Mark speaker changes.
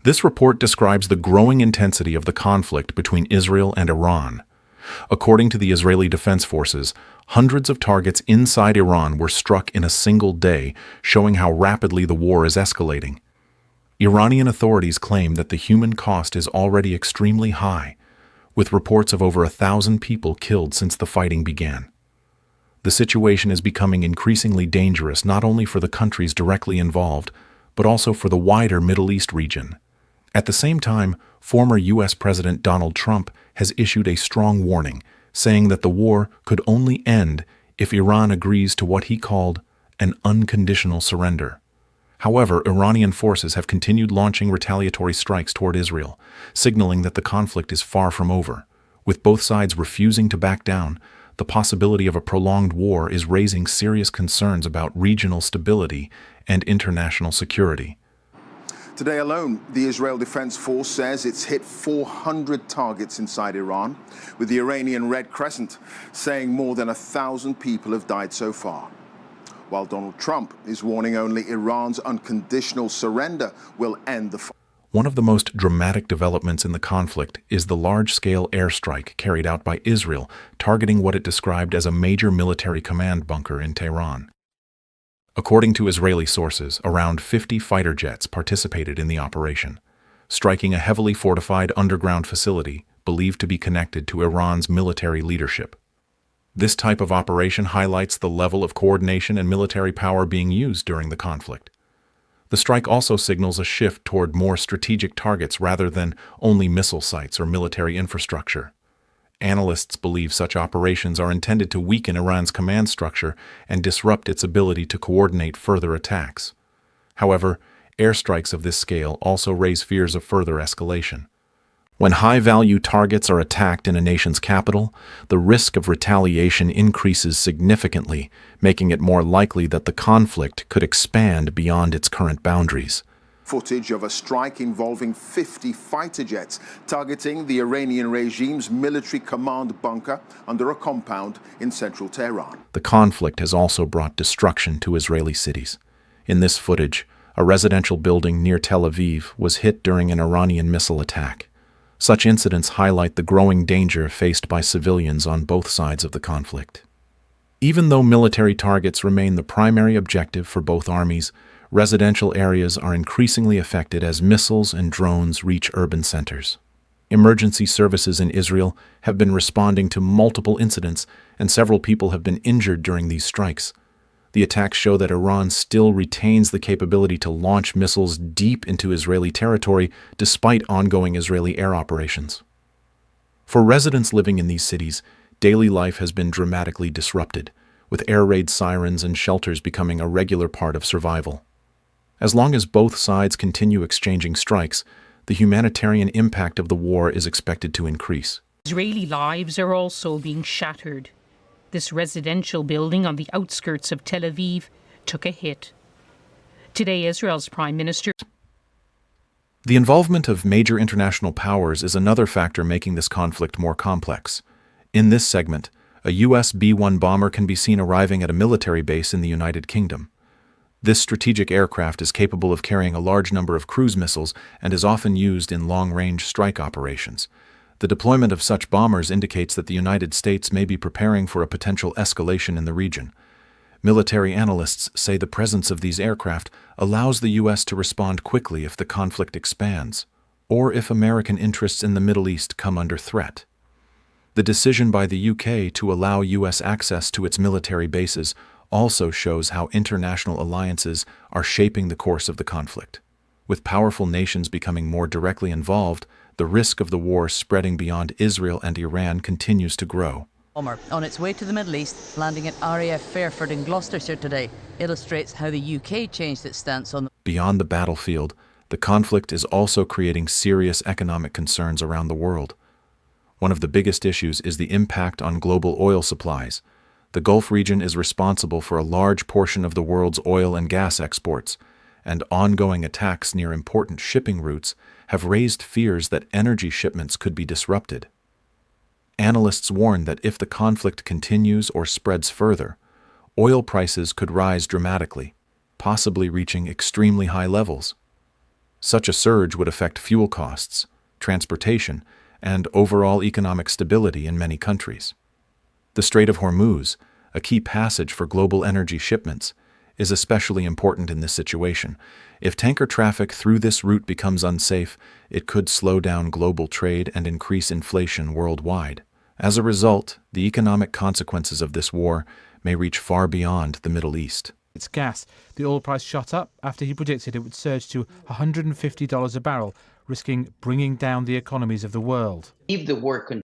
Speaker 1: This report describes the growing intensity of the conflict between Israel and Iran. According to the Israeli Defense Forces, hundreds of targets inside Iran were struck in a single day, showing how rapidly the war is escalating. Iranian authorities claim that the human cost is already extremely high, with reports of over 1,000 people killed since the fighting began. The situation is becoming increasingly dangerous not only for the countries directly involved, but also for the wider Middle East region. At the same time, former U.S. President Donald Trump has issued a strong warning, saying that the war could only end if Iran agrees to what he called an unconditional surrender. However, Iranian forces have continued launching retaliatory strikes toward Israel, signaling that the conflict is far from over. With both sides refusing to back down, the possibility of a prolonged war is raising serious concerns about regional stability and international security.
Speaker 2: Today alone, the Israel Defense Force says it's hit 400 targets inside Iran, with the Iranian Red Crescent saying more than 1,000 people have died so far. While Donald Trump is warning only Iran's unconditional surrender will end the fight.
Speaker 1: One of the most dramatic developments in the conflict is the large-scale airstrike carried out by Israel, targeting what it described as a major military command bunker in Tehran. According to Israeli sources, around 50 fighter jets participated in the operation, striking a heavily fortified underground facility believed to be connected to Iran's military leadership. This type of operation highlights the level of coordination and military power being used during the conflict. The strike also signals a shift toward more strategic targets rather than only missile sites or military infrastructure. Analysts believe such operations are intended to weaken Iran's command structure and disrupt its ability to coordinate further attacks. However, airstrikes of this scale also raise fears of further escalation. When high-value targets are attacked in a nation's capital, the risk of retaliation increases significantly, making it more likely that the conflict could expand beyond its current boundaries.
Speaker 2: Footage of a strike involving 50 fighter jets targeting the Iranian regime's military command bunker under a compound in central Tehran.
Speaker 1: The conflict has also brought destruction to Israeli cities. In this footage, a residential building near Tel Aviv was hit during an Iranian missile attack. Such incidents highlight the growing danger faced by civilians on both sides of the conflict. Even though military targets remain the primary objective for both armies, residential areas are increasingly affected as missiles and drones reach urban centers. Emergency services in Israel have been responding to multiple incidents, and several people have been injured during these strikes. The attacks show that Iran still retains the capability to launch missiles deep into Israeli territory despite ongoing Israeli air operations. For residents living in these cities, daily life has been dramatically disrupted, with air raid sirens and shelters becoming a regular part of survival. As long as both sides continue exchanging strikes, the humanitarian impact of the war is expected to increase.
Speaker 3: Israeli lives are also being shattered. This residential building on the outskirts of Tel Aviv took a hit. Today, Israel's Prime Minister.
Speaker 1: The involvement of major international powers is another factor making this conflict more complex. In this segment, a U.S. B-1 bomber can be seen arriving at a military base in the United Kingdom. This strategic aircraft is capable of carrying a large number of cruise missiles and is often used in long-range strike operations. The deployment of such bombers indicates that the United States may be preparing for a potential escalation in the region. Military analysts say the presence of these aircraft allows the U.S. to respond quickly if the conflict expands, or if American interests in the Middle East come under threat. The decision by the UK to allow U.S. access to its military bases also shows how international alliances are shaping the course of the conflict. With powerful nations becoming more directly involved, the risk of the war spreading beyond Israel and Iran continues to grow.
Speaker 4: On its way to the Middle East, landing at RAF Fairford in Gloucestershire today, illustrates how the UK changed its stance on the...
Speaker 1: Beyond the battlefield, the conflict is also creating serious economic concerns around the world. One of the biggest issues is the impact on global oil supplies. The Gulf region is responsible for a large portion of the world's oil and gas exports, and ongoing attacks near important shipping routes have raised fears that energy shipments could be disrupted. Analysts warn that if the conflict continues or spreads further, oil prices could rise dramatically, possibly reaching extremely high levels. Such a surge would affect fuel costs, transportation, and overall economic stability in many countries. The Strait of Hormuz, a key passage for global energy shipments, is especially important in this situation. If tanker traffic through this route becomes unsafe, it could slow down global trade and increase inflation worldwide. As a result, the economic consequences of this war may reach far beyond the Middle East.
Speaker 5: It's gas. The oil price shot up after he predicted it would surge to $150 a barrel, risking bringing down the economies of the world.
Speaker 6: If the war